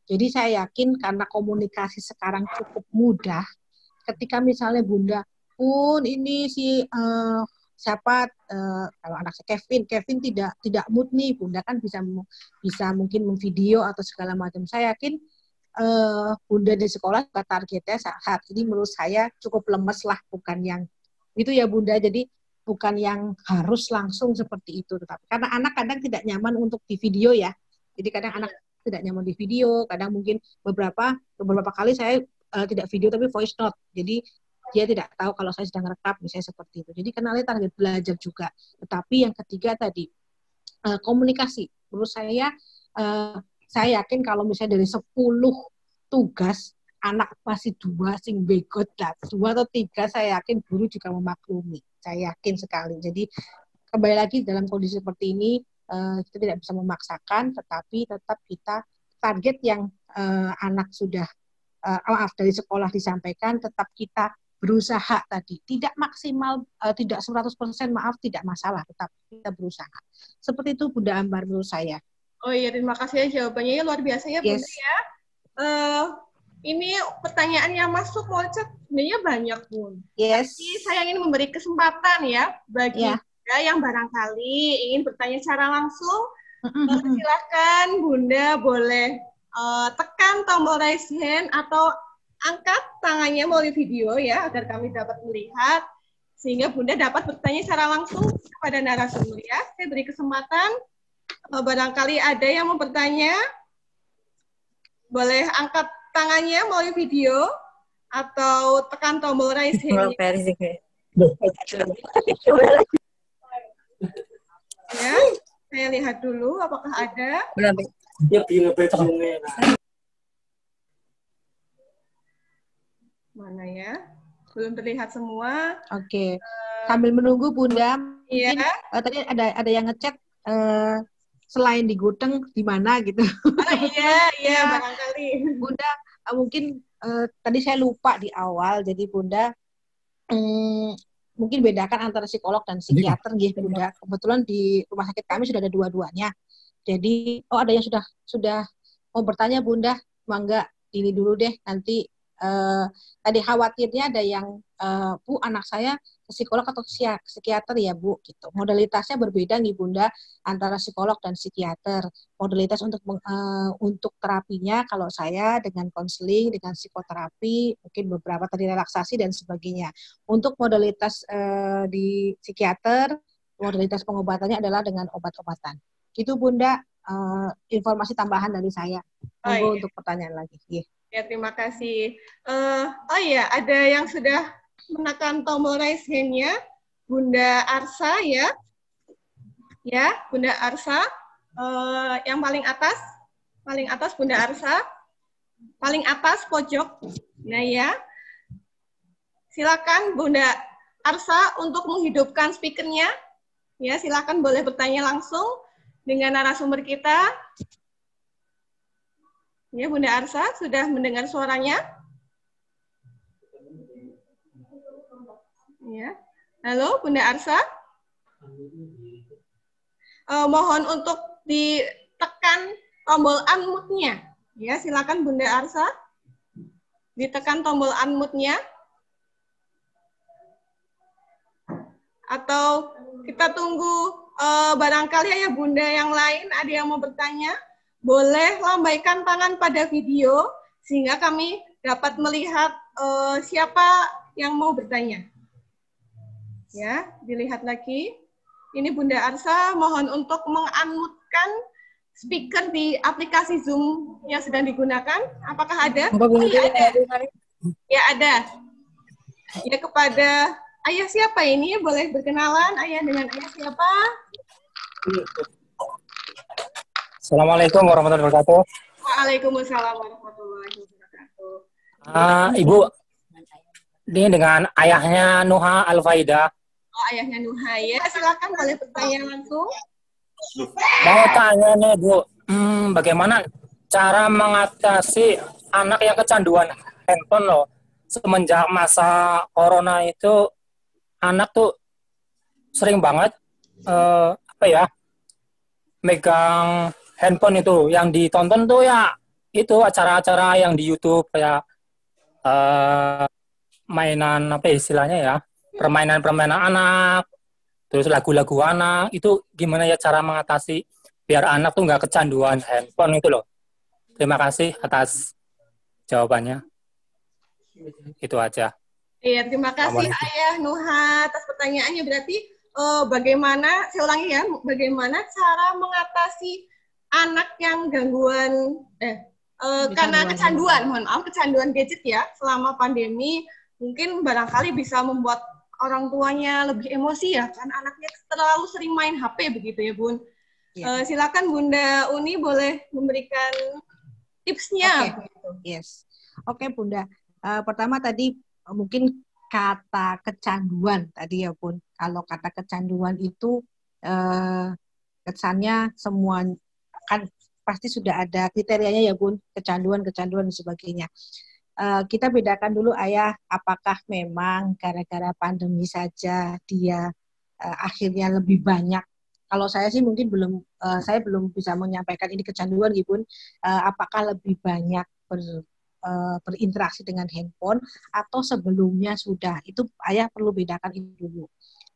Jadi saya yakin karena komunikasi sekarang cukup mudah, ketika misalnya Bunda pun ini si siapa kalau anak saya Kevin tidak mood nih, Bunda kan bisa mungkin memvideo atau segala macam. Saya yakin Bunda di sekolah juga targetnya saat ini menurut saya cukup lemes lah, bukan yang itu ya Bunda. Jadi bukan yang harus langsung seperti itu, tetapi karena anak kadang tidak nyaman untuk di video ya. Jadi kadang anak tidak nyaman di video, kadang mungkin beberapa kali saya tidak video tapi voice note. Jadi dia tidak tahu kalau saya sedang rekam, misalnya seperti itu. Jadi kenali target belajar juga. Tetapi yang ketiga tadi, komunikasi. Menurut saya yakin kalau misalnya dari 10 tugas, anak masih 2 sing begot lah. 2 atau 3 saya yakin guru juga memaklumi. Saya yakin sekali. Jadi kembali lagi dalam kondisi seperti ini, kita tidak bisa memaksakan, tetapi tetap kita target yang anak sudah, dari sekolah disampaikan, tetap kita berusaha tadi, tidak maksimal, tidak 100% maaf, tidak masalah, tetapi kita berusaha. Seperti itu Bunda Ambar menurut saya. Oh iya, terima kasih ya jawabannya ya, luar biasa ya Bunda ya. Ini pertanyaan yang masuk WhatsApp sebenarnya banyak Bun. Yes. Tapi saya ingin memberi kesempatan ya bagi Bunda yang barangkali ingin bertanya secara langsung. Silakan Bunda boleh tekan tombol raise hand atau angkat tangannya melalui video ya, agar kami dapat melihat, sehingga Bunda dapat bertanya secara langsung kepada narasumber ya. Saya beri kesempatan, barangkali ada yang mau bertanya, boleh angkat tangannya melalui video, atau tekan tombol raise hand. Ya, saya lihat dulu apakah ada. Mana ya? belum terlihat semua. Oke. Sambil menunggu Bunda, Iya. mungkin tadi ada yang ngechat selain di Gudeng di mana gitu. Oh iya, iya Ya, barangkali. Bunda mungkin tadi saya lupa di awal, jadi Bunda mungkin bedakan antara psikolog dan psikiater ya Bunda. Kebetulan di rumah sakit kami sudah ada dua-duanya. Jadi, ada yang sudah mau bertanya Bunda, mangga ini dulu deh nanti tadi khawatirnya ada yang Bu anak saya ke psikolog atau psikiater ya Bu gitu. Modalitasnya berbeda nih Bunda antara psikolog dan psikiater. Modalitas untuk terapinya kalau saya dengan konseling, dengan psikoterapi, mungkin beberapa tadi relaksasi dan sebagainya. Untuk modalitas di psikiater, modalitas pengobatannya adalah dengan obat-obatan. Itu Bunda informasi tambahan dari saya. Monggo untuk pertanyaan lagi. Yeah. Ya, terima kasih. Oh iya, ada yang sudah menekan tombol raise hand-nya. Bunda Arsa ya. Ya, Bunda Arsa. Yang paling atas Bunda Arsa. Paling atas pojok. Nah ya. Silakan Bunda Arsa untuk menghidupkan speakernya. Ya, silakan boleh bertanya langsung dengan narasumber kita. Ya, Bunda Arsa sudah mendengar suaranya? Ya. Halo, Bunda Arsa? Mohon untuk ditekan tombol unmute-nya. Ya, silakan Bunda Arsa. Ditekan tombol unmute-nya. Atau kita tunggu barangkali ya Bunda yang lain ada yang mau bertanya. Boleh lambaikan tangan pada video sehingga kami dapat melihat siapa yang mau bertanya. Ya, dilihat lagi. Ini Bunda Arsa, mohon untuk mengunmute-kan speaker di aplikasi Zoom yang sedang digunakan. Apakah ada? Oh iya ada. Ya ada. Ya kepada ayah siapa ini? Boleh berkenalan ayah dengan ayah siapa? Assalamualaikum warahmatullahi wabarakatuh. Waalaikumsalam warahmatullahi wabarakatuh. Ibu, ini dengan ayahnya Nuha Al-Faida. Oh, ayahnya Nuha ya. Silakan boleh bertanya langsung. Mau tanya nih Bu, bagaimana cara mengatasi anak yang kecanduan handphone loh? Semenjak masa corona itu, anak tuh sering banget megang handphone itu. Yang ditonton tuh ya itu acara-acara yang di YouTube kayak mainan apa istilahnya ya, permainan-permainan anak, terus lagu-lagu anak. Itu gimana ya cara mengatasi biar anak tuh nggak kecanduan handphone itu loh. Terima kasih atas jawabannya. Itu aja. Iya, terima kasih Ayah Nuha atas pertanyaannya. Berarti bagaimana, saya ulangi ya, bagaimana cara mengatasi anak yang gangguan, karena kecanduan, mohon maaf, kecanduan gadget ya, selama pandemi, mungkin barangkali bisa membuat orang tuanya lebih emosi ya, karena anaknya terlalu sering main HP begitu ya Bun. Ya. Silakan Bunda Uni boleh memberikan tipsnya. Okay. Yes. Oke Bunda. Pertama tadi mungkin kata kecanduan tadi ya Bun. Kalau kata kecanduan itu kesannya semua kan pasti sudah ada kriterianya ya Bun, kecanduan dan sebagainya. Kita bedakan dulu ayah, apakah memang gara-gara pandemi saja dia akhirnya lebih banyak. Kalau saya sih mungkin saya belum bisa menyampaikan ini kecanduan gitu Bun. Apakah lebih banyak berinteraksi dengan handphone atau sebelumnya sudah, itu ayah perlu bedakan itu dulu.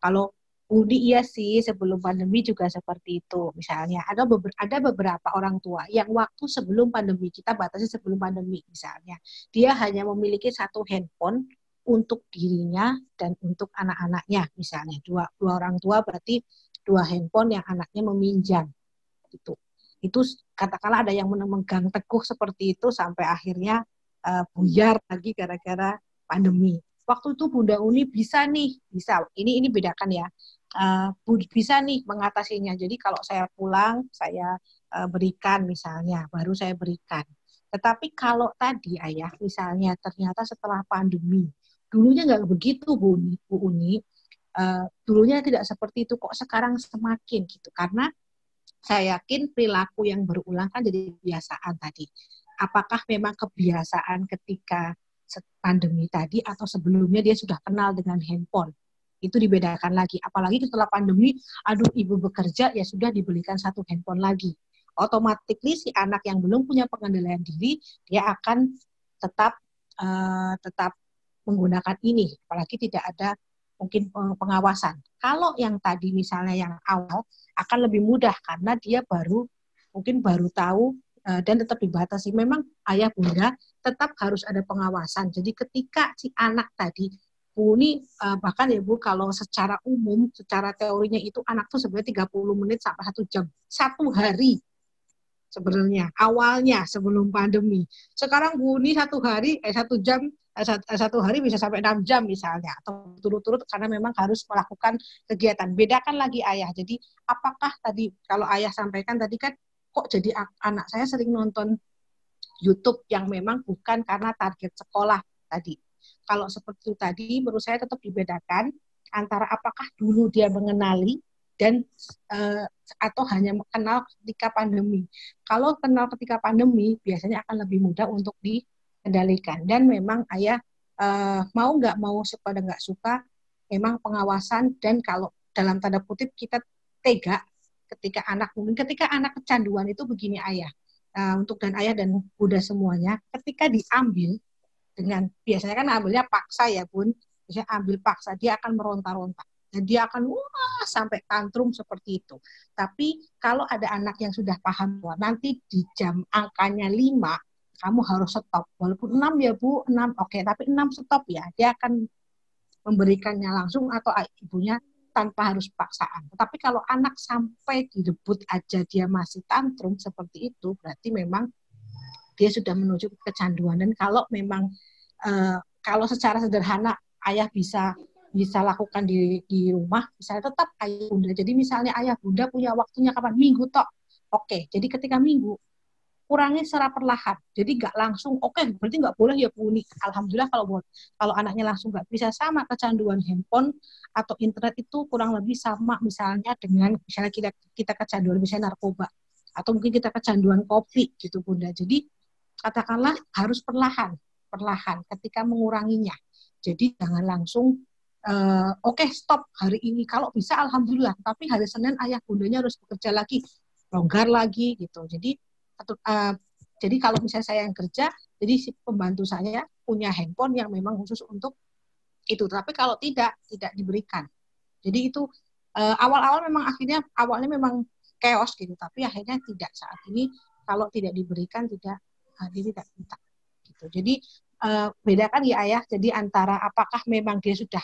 Kalau Budi iya sih sebelum pandemi juga seperti itu. Misalnya ada beberapa orang tua yang waktu sebelum pandemi, kita batasi sebelum pandemi misalnya, dia hanya memiliki satu handphone untuk dirinya dan untuk anak-anaknya misalnya. Dua orang tua berarti dua handphone yang anaknya meminjam. Itu katakanlah ada yang memegang teguh seperti itu sampai akhirnya buyar lagi gara-gara pandemi. Waktu itu Bunda Uni bisa. Ini bedakan ya. Bisa nih mengatasinya. Jadi kalau saya pulang, saya berikan misalnya, baru saya berikan. Tetapi kalau tadi ayah misalnya ternyata setelah pandemi, Dulunya nggak begitu, Bu Uni. Dulunya tidak seperti itu, kok sekarang semakin gitu. Karena saya yakin perilaku yang berulang kan jadi kebiasaan tadi. Apakah memang kebiasaan ketika pandemi tadi atau sebelumnya dia sudah kenal dengan handphone? Itu dibedakan lagi. Apalagi setelah pandemi, aduh ibu bekerja, ya sudah dibelikan satu handphone lagi. Otomatis si anak yang belum punya pengendalian diri, dia akan tetap menggunakan ini, apalagi tidak ada mungkin pengawasan. Kalau yang tadi misalnya yang awal akan lebih mudah karena dia mungkin baru tahu dan tetap dibatasi. Memang ayah bunda tetap harus ada pengawasan. Jadi ketika si anak tadi, Bu ini bahkan ya Bu, kalau secara umum, secara teorinya itu anak tuh sebenarnya 30 menit sampai 1 jam. 1 hari sebenarnya, awalnya sebelum pandemi. Sekarang Bu ini 1 hari, 1 jam, 1 hari bisa sampai 6 jam misalnya, atau turut-turut karena memang harus melakukan kegiatan. Bedakan lagi ayah. Jadi apakah tadi, kalau ayah sampaikan tadi kan, kok jadi anak saya sering nonton YouTube yang memang bukan karena target sekolah tadi. Kalau seperti itu tadi, menurut saya tetap dibedakan antara apakah dulu dia mengenali dan atau hanya kenal ketika pandemi. Kalau kenal ketika pandemi, biasanya akan lebih mudah untuk dikendalikan. Dan memang ayah mau nggak mau, suka dan nggak suka, memang pengawasan dan kalau dalam tanda kutip kita tega ketika anak kecanduan itu begini ayah. Untuk dan ayah dan bunda semuanya, ketika diambil dengan biasanya kan ambilnya paksa ya Bun, biasanya ambil paksa dia akan meronta-ronta dan dia akan sampai tantrum seperti itu. Tapi kalau ada anak yang sudah paham bahwa nanti di jam angkanya 5 kamu harus stop, walaupun 6 ya Bu, 6 oke, tapi 6 stop ya, dia akan memberikannya langsung atau ibunya tanpa harus paksaan. Tetapi kalau anak sampai direbut aja dia masih tantrum seperti itu, berarti memang dia sudah menuju kecanduan. Dan kalau memang kalau secara sederhana ayah bisa lakukan di rumah, misalnya tetap ayah bunda. Jadi misalnya ayah bunda punya waktunya kapan? Minggu tok. Oke, jadi ketika minggu kurangi secara perlahan. Jadi nggak langsung, berarti nggak boleh ya Bu Uni. Alhamdulillah kalau anaknya langsung nggak bisa. Sama kecanduan handphone atau internet itu kurang lebih sama misalnya dengan misalnya kita kecanduan misalnya narkoba atau mungkin kita kecanduan kopi gitu Bunda. Jadi katakanlah harus perlahan ketika menguranginya. Jadi jangan langsung stop hari ini. Kalau bisa alhamdulillah, tapi hari Senin ayah bundanya harus bekerja lagi, longgar lagi gitu. Jadi kalau misalnya saya yang kerja, jadi si pembantu saya punya handphone yang memang khusus untuk itu. Tapi kalau tidak diberikan. Jadi itu awalnya memang chaos gitu, tapi akhirnya tidak. Saat ini kalau tidak diberikan dia tidak minta. Gitu. Jadi bedakan ya ayah. Jadi antara apakah memang dia sudah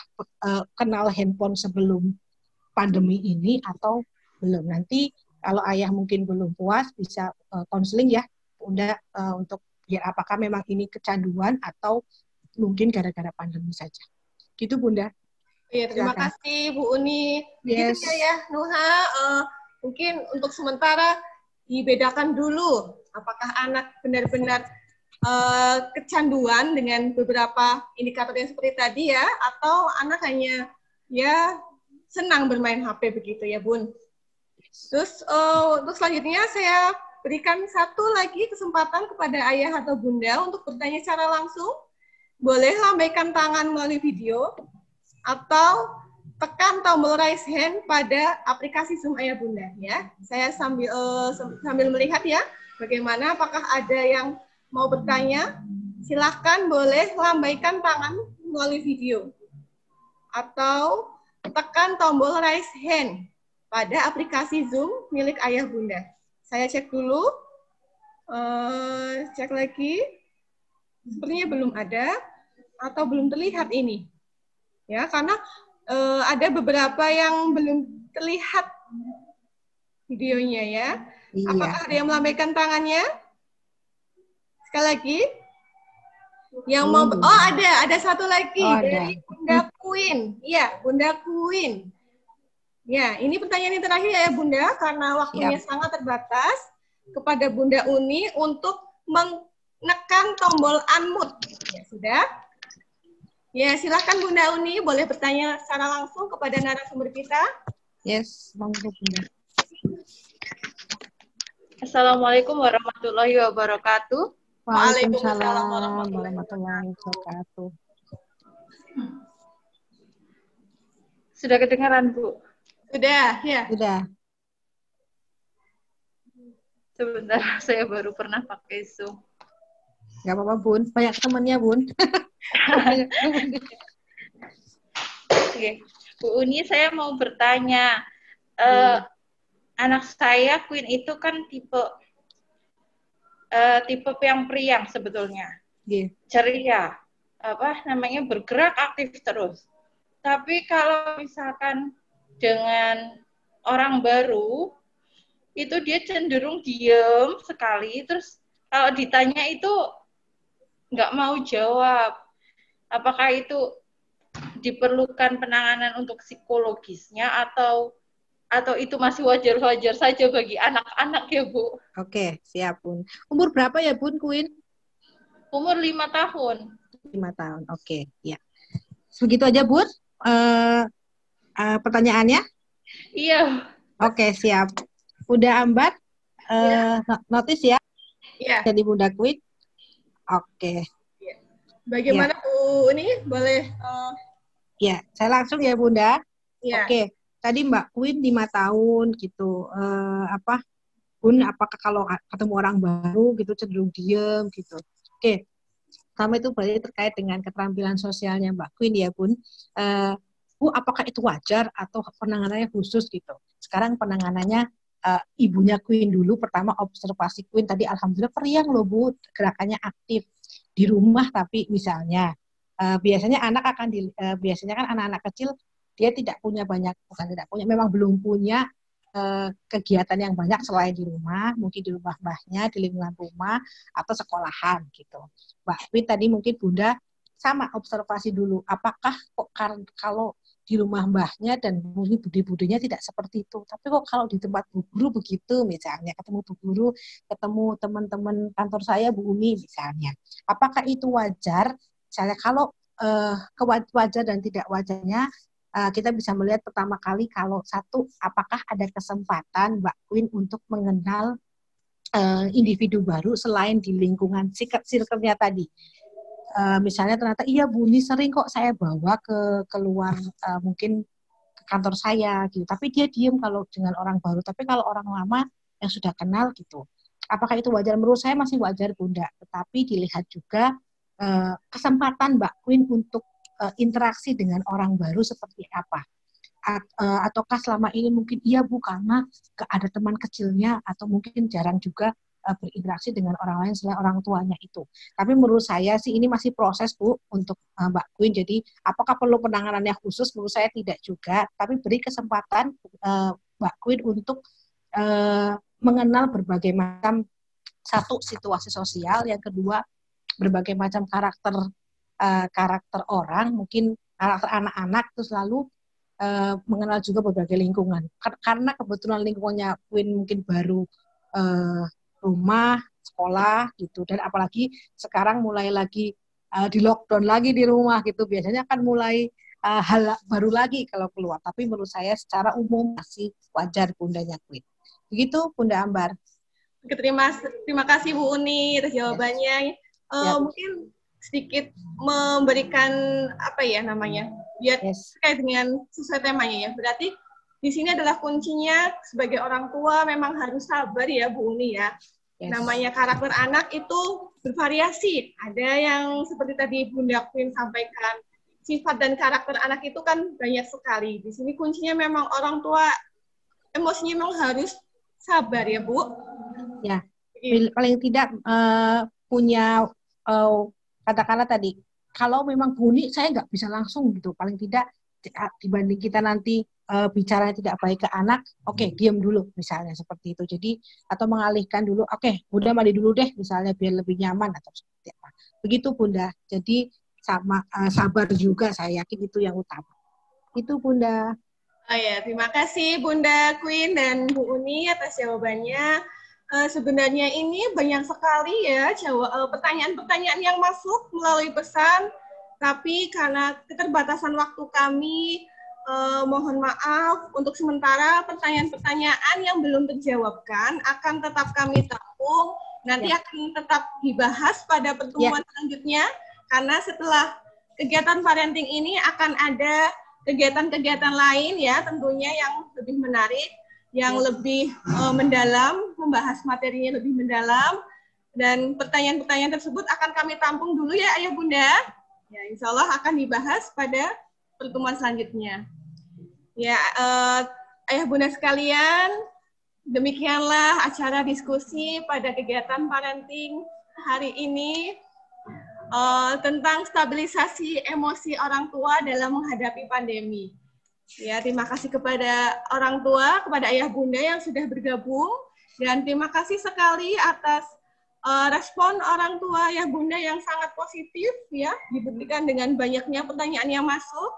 kenal handphone sebelum pandemi ini atau belum. Nanti kalau ayah mungkin belum puas, bisa konseling ya, Bunda, untuk biar apakah memang ini kecanduan atau mungkin gara-gara pandemi saja. Gitu Bunda. Iya, terima kasih Bu Uni. Yes. Gitu ya Nuha, mungkin untuk sementara dibedakan dulu apakah anak benar-benar kecanduan dengan beberapa indikator yang seperti tadi ya, atau anak hanya ya senang bermain HP begitu ya Bun. Terus untuk selanjutnya saya berikan satu lagi kesempatan kepada ayah atau bunda untuk bertanya secara langsung. Boleh lambaikan tangan melalui video atau tekan tombol raise hand pada aplikasi Zoom ayah bunda ya. Saya sambil melihat ya bagaimana, apakah ada yang mau bertanya. Silahkan boleh lambaikan tangan melalui video atau tekan tombol raise hand pada aplikasi Zoom milik ayah bunda. Saya cek dulu, cek lagi, sepertinya belum ada atau belum terlihat ini, ya karena ada beberapa yang belum terlihat videonya ya. Iya. Apakah ada yang melambaikan tangannya? Sekali lagi, yang mau, ada satu lagi dari Bunda Queen, iya Bunda Queen. Ya, ini pertanyaan yang terakhir ya Bunda, karena waktunya sangat terbatas, kepada Bunda Uni untuk menekan tombol unmute. Ya, sudah? Ya, silakan Bunda Uni, boleh bertanya secara langsung kepada narasumber kita. Yes, monggo Bunda. Assalamualaikum warahmatullahi wabarakatuh. Waalaikumsalam warahmatullahi wabarakatuh. Sudah kedengaran, Bu? Sudah, ya. Sudah. Sebentar, saya baru pernah pakai Zoom. Nggak apa-apa, Bun. Banyak temannya, Bun. Oke. Bu Uni, saya mau bertanya. Anak saya, Queen itu kan tipe yang periang sebetulnya. Ceria. Bergerak aktif terus. Tapi kalau misalkan dengan orang baru, itu dia cenderung diem sekali, terus kalau ditanya itu nggak mau jawab. Apakah itu diperlukan penanganan untuk psikologisnya atau itu masih wajar-wajar saja bagi anak-anak ya, Bu? Oke, siap, Bun. Umur berapa ya, Bun, Queen? Umur 5 tahun. 5 tahun, oke. Ya. Sebegitu aja, Bun. Pertanyaannya? Iya. Oke, siap. Udah Ambar? Notice ya? Iya. Jadi Bunda Queen? Oke. Bagaimana Bu Uni? Boleh? Ya, saya langsung ya Bunda. Ya. Oke. Tadi Mbak Queen 5 tahun gitu. Bun, apakah kalau ketemu orang baru gitu cenderung diem gitu? Oke. Sama itu berarti terkait dengan keterampilan sosialnya Mbak Queen ya Bun. Bu, apakah itu wajar atau penanganannya khusus gitu? Sekarang penanganannya ibunya Queen dulu. Pertama observasi Queen tadi alhamdulillah periang loh Bu, gerakannya aktif di rumah. Tapi misalnya biasanya biasanya kan anak-anak kecil dia tidak punya memang belum punya kegiatan yang banyak selain di rumah, mungkin di rumah mbahnya, di lingkungan rumah, atau sekolahan gitu. Mbak Queen tadi mungkin Bunda sama observasi dulu, apakah kok kalau di rumah mbahnya dan mungkin budi-budinya tidak seperti itu, tapi kok kalau di tempat Bu Guru begitu misalnya, ketemu Bu Guru, ketemu teman-teman kantor saya Bu Umi misalnya, apakah itu wajar? Misalnya kalau wajar dan tidak wajarnya, kita bisa melihat pertama kali kalau satu, apakah ada kesempatan Mbak Queen untuk mengenal individu baru selain di lingkungan circle-nya tadi. Misalnya ternyata iya Bu Uni sering kok saya bawa keluar mungkin ke kantor saya gitu, tapi dia diem kalau dengan orang baru, tapi kalau orang lama yang sudah kenal gitu, apakah itu wajar? Menurut saya masih wajar Bunda, tetapi dilihat juga kesempatan Mbak Queen untuk interaksi dengan orang baru seperti apa, ataukah selama ini mungkin iya Bu karena ada teman kecilnya, atau mungkin jarang juga berinteraksi dengan orang lain selain orang tuanya itu. Tapi menurut saya sih ini masih proses Bu untuk Mbak Queen. Jadi apakah perlu penanganannya khusus? Menurut saya tidak juga, tapi beri kesempatan Mbak Queen untuk mengenal berbagai macam, satu, situasi sosial, yang kedua berbagai macam karakter orang, mungkin karakter anak-anak, terus lalu mengenal juga berbagai lingkungan. Karena kebetulan lingkungannya Queen mungkin baru rumah, sekolah gitu, dan apalagi sekarang mulai lagi di lockdown lagi di rumah gitu, biasanya kan mulai hal baru lagi kalau keluar. Tapi menurut saya secara umum masih wajar Bundanya Queen. Begitu Bunda Ambar. Terima kasih Bu Uni atas jawabannya. Mungkin sedikit memberikan biar terkait dengan sesuai temanya ya. Berarti di sini adalah kuncinya sebagai orang tua memang harus sabar ya Bu Uni ya. Namanya karakter anak itu bervariasi. Ada yang seperti tadi Bunda Queen sampaikan, sifat dan karakter anak itu kan banyak sekali. Di sini kuncinya memang orang tua emosinya memang harus sabar ya Bu. Ya, paling tidak punya katakanlah tadi, kalau memang bunyi saya nggak bisa langsung gitu, paling tidak dibanding kita nanti bicara tidak baik ke anak, oke, diam dulu misalnya seperti itu. Jadi atau mengalihkan dulu, oke, Bunda mandi dulu deh misalnya biar lebih nyaman atau seperti apa. Begitu Bunda. Jadi sama sabar juga, saya yakin itu yang utama. Itu Bunda. Oh ya, terima kasih Bunda Queen dan Bu Uni atas jawabannya. Sebenarnya ini banyak sekali ya pertanyaan-pertanyaan yang masuk melalui pesan. Tapi karena keterbatasan waktu kami, mohon maaf untuk sementara pertanyaan-pertanyaan yang belum terjawabkan akan tetap kami tampung, nanti akan tetap dibahas pada pertemuan selanjutnya, karena setelah kegiatan parenting ini akan ada kegiatan-kegiatan lain ya tentunya yang lebih menarik, yang lebih mendalam, membahas materinya lebih mendalam, dan pertanyaan-pertanyaan tersebut akan kami tampung dulu ya Ayah Bunda. Ya, insya Allah akan dibahas pada pertemuan selanjutnya. Ya, Ayah Bunda sekalian, demikianlah acara diskusi pada kegiatan parenting hari ini tentang stabilisasi emosi orang tua dalam menghadapi pandemi. Ya, terima kasih kepada orang tua, kepada Ayah Bunda yang sudah bergabung, dan terima kasih sekali atas respon orang tua Ayah Bunda yang sangat positif, ya, dibuktikan dengan banyaknya pertanyaan yang masuk.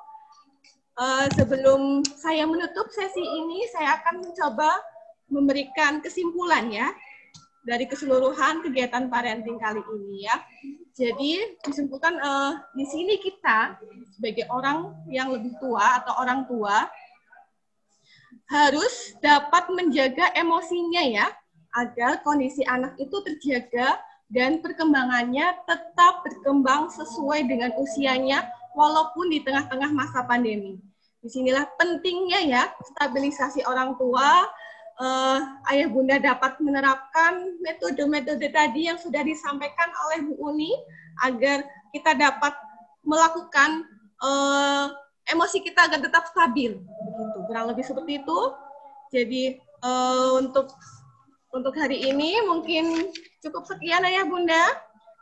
Sebelum saya menutup sesi ini, saya akan mencoba memberikan kesimpulan ya dari keseluruhan kegiatan parenting kali ini ya. Jadi disimpulkan di sini kita sebagai orang yang lebih tua atau orang tua harus dapat menjaga emosinya ya, agar kondisi anak itu terjaga dan perkembangannya tetap berkembang sesuai dengan usianya walaupun di tengah-tengah masa pandemi. Disinilah pentingnya ya stabilisasi orang tua. Ayah Bunda dapat menerapkan metode-metode tadi yang sudah disampaikan oleh Bu Uni agar kita dapat melakukan emosi kita agar tetap stabil. Begitu, kurang lebih seperti itu. Jadi untuk hari ini mungkin cukup sekian Ayah Bunda.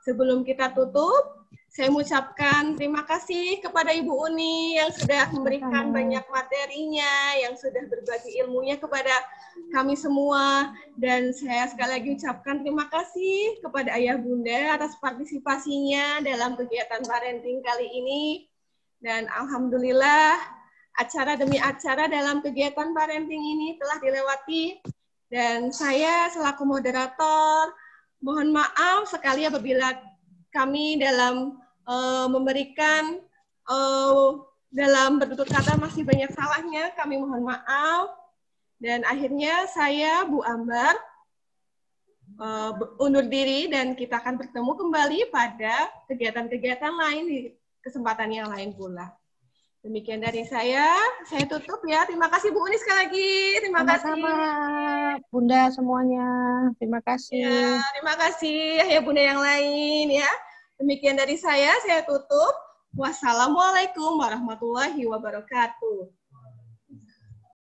Sebelum kita tutup, saya mengucapkan terima kasih kepada Ibu Uni yang sudah memberikan banyak materinya, yang sudah berbagi ilmunya kepada kami semua. Dan saya sekali lagi ucapkan terima kasih kepada Ayah Bunda atas partisipasinya dalam kegiatan parenting kali ini. Dan alhamdulillah, acara demi acara dalam kegiatan parenting ini telah dilewati. Dan saya selaku moderator, mohon maaf sekali apabila kami dalam memberikan dalam bertutur kata masih banyak salahnya, kami mohon maaf. Dan akhirnya saya, Bu Ambar, undur diri dan kita akan bertemu kembali pada kegiatan-kegiatan lain di kesempatan yang lain pula. Demikian dari saya tutup ya. Terima kasih Bu Uni sekali lagi. Terima kasih. Sama Bunda semuanya. Terima kasih. Ya, terima kasih ya Bunda yang lain ya. Demikian dari saya tutup. Wassalamualaikum warahmatullahi wabarakatuh.